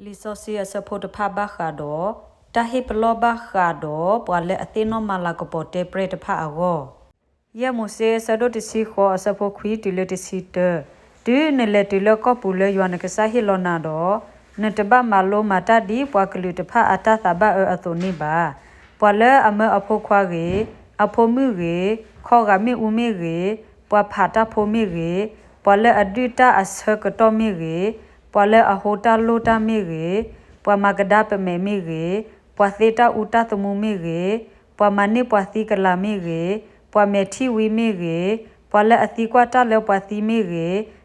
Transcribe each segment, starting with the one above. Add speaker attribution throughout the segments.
Speaker 1: ลิซอซีอสโพตภาบาคาดอตาฮิปลอบาคาดอปวาเลอเตนอมาลากปอเตเปรตภาอาวอยะโมเซสะดอติซีขออสโพควีติเลติซีเตดืเนเลติเลกอปูเลยวนกะซาฮิลอนาดอนตบะมาโลมาตาดีปวากลุตภาอาตาตบะอโตนิบาปวาเลอเมอโพควาเกอโพมือเกขอกะมิอุเมเกปวาผาตาโพมิเกปวาเลอดุตาอสกตอมิเกปวาเลอโหตาโลตามิเกปวามากดาเปเมมิเกปวาเซตาอุตาตมุมิเกปวามานิปวาซีกลามิเกปวาเมทิวิมิเกปวาเลอซิกวาตาเลปวาซีมิเก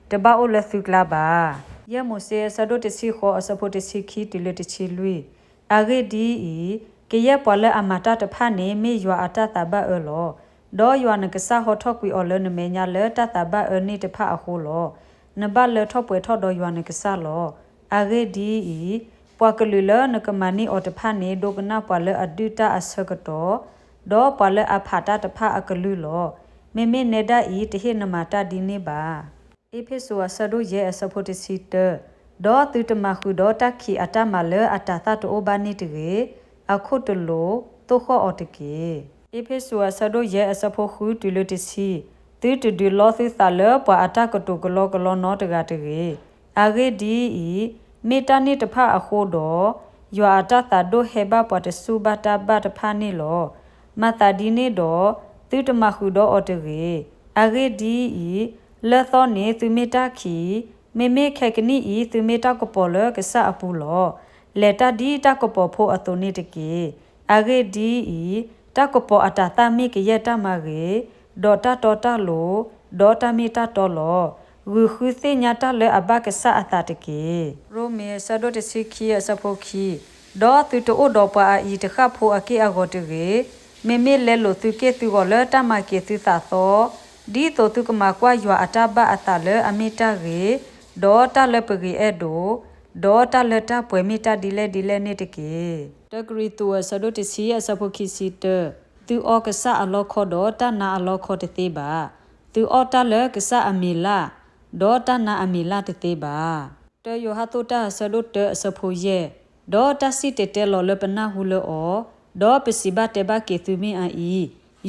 Speaker 1: ตบะโอเลสุกลาบายะโมเซสะดอติซิขออสโพติซิคีติเลติชิลุยอาเกดีอีเกยะปวาเลอมาตาตะพะเนเมยัวอาตาตบะลอดอยัวนกะซาฮอทอกวีออเลนเมญาเลตาตบะนิตะพะอะโคลอนบะเลทอป่วยทอดอยัวนกะซาลออาเกดีอีปวากลุเลนกะมานีออตะพะเนโดกนาปวาเลอดุตาอสกตอดอปวาเลอผาตาตะพะอะกลุลอเมเมเนดาอีตะเฮนมาตาดิเนบาเอเพโซอะสะดุเยอสโพติซิเตดอตุตมะขุดอตักขีอะตามาเลอะตาตาโตโอบานิตเกอะขุตโลโตขออตเกเอเพโซอะสะดุเยอสโพขุตุลติซีตุตดุลอซิซาเลปะอะตากโตกลอกลอนอตกาตเกอาเกดีอีเมตานิตพะอะโคดอยัวอะตาตาโดเฮบะปะตสุบะตาบะตพานิลอมาตาดิเนดอตุตมะขุดออตเกอาเกดีอีเลသောနေသူမေတာခီမေမေခဲကနီဤသူမေတာကပေါ်လကဆအပူလောလေတာဒီတာကပေါ်ဖို့အတုန်နေတကေအဂေဒီဤတာကပေါ်အတာတမေကရတမကေဒေါ်တာတော်တာလိုဒေါ်တာမီတာတော်လောဝူခုစေညာတာလေအဘကဆအတာတကေရိုမေဆဒိုတစီခီအစဖို့ခီဒေါ်သူတိုဒေါ်ပါဤတခဖို့အကေအဂောတကေမေမေလဲလိုသူကေသူကလေတမကေသူသာသောဒီတိုတုကမကွာယွာအတဘအတလအမီတာရေဒေါ်တလပဂီအဒိုဒေါ်တလတပွဲမီတာဒီလေနေတကေတဂရီတူဆဒိုတစီအစဖုခိစီတသူအောကဆာအလောခောဒေါ်တနာအလောခောတသေးပါသူအောတလကဆာအမီလာဒေါ်တနာအမီလာတသေးပါတယောဟတုတဆဒိုတအစဖုယေဒေါ်တစီတတဲလောလပနာဟုလောဒေါ်ပစီဘတေဘကေသူမီအီ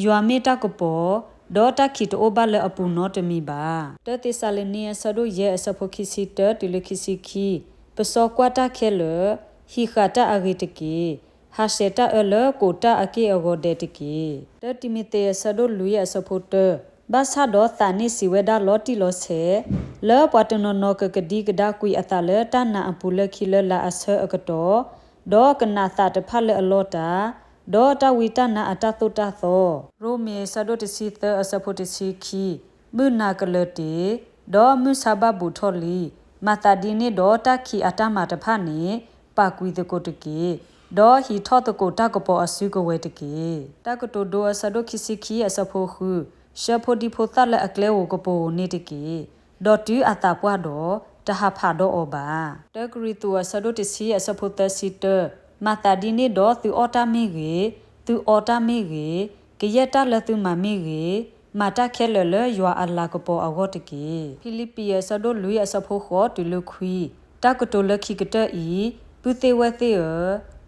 Speaker 1: ယွာမီတာကပေါ်ဒေါ်တာခီတိုဘာလေအပူနောတမီပါတတိဆာလနီဆဒိုယေအစဖိုခိစီတတီလခိစီခီပစောကွာတာခဲလဟီခာတာအဂိတကီဟာရှေတာအလကိုတာအကေအဂောဒေတကီတတိမီတေဆဒိုလူယေအစဖိုတဘာသာဒေါ်သာနိစီဝဒါလော်တီလောဆေလောပတနောနောကကဒီကဒါကွီအတလေတနာအပူလခိလလာအဆအကတောဒေါကနာသတဖလေအလောတာဒေါ်တဝီတနာအတသုတသောရိုမေဆဒိုတစီသအစဖိုတစီခီမုနာကလတေဒေါ်မုဆဘဘူထောလီမာတာဒီနေဒေါ်တခီအတမတဖနေပါကွီတကိုတကေဒေါ်ဟီထောတကိုတကပေါ်အစုကဝဲတကေတကတိုဒေါ်ဆဒိုခိစီခီအစဖိုခုရှဖိုဒီဖိုသလအကလဲဝကပိုနေတကေဒေါ်တူအတာပွားတော့တဟဖာတော့အဘာတဂရီတူဆဒိုတစီအစဖိုတစီတမာတာဒီနေဒေါ်သူအော်တာမီကေသူအော်တာမီကေကရတာလသူမမီကေမာတာခဲလလယွာအလာကပေါ်အဝတ်တကေဖိလစ်ပီယဆဒိုလူယဆဖိုခေါတူလူခွီတကတိုလခိကတဲဤပုသေးဝသေး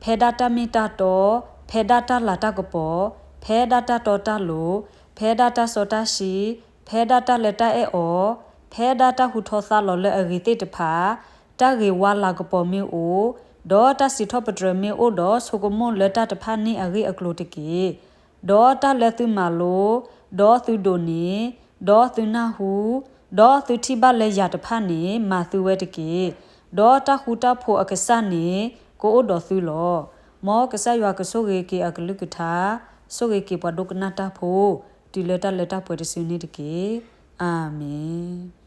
Speaker 1: ဖဲဒတာမီတာတော့ဖဲဒတာလာတကပေါ်ဖဲဒတာတော်တာလိုဖဲဒတာစောတာရှိဖဲဒတာလက်တာအောဖဲဒတာဟူထောဆာလော်လအဂီတေတဖာတဂေဝါလာကပေါ်မီအိုဒေါ်တာစီထောပဒရမီအိုဒေါ်ဆိုကမွန်လက်တာတဖာနီအဂေအကလိုတကေဒေါ်တာလက်သူမာလိုဒေါ်သူဒိုနီဒေါ်သူနာဟုဒေါ်သူတိဘလေရတဖာနီမာသူဝဲတကေဒေါ်တာဟူတာဖိုအကဆာနီကိုအိုဒေါ်သူလောမောကဆာယွာကဆိုရေကေအကလုကထာဆိုရေကေပဒုကနာတာဖိုတီလက်တာပွေတစူနီတကေအာမင်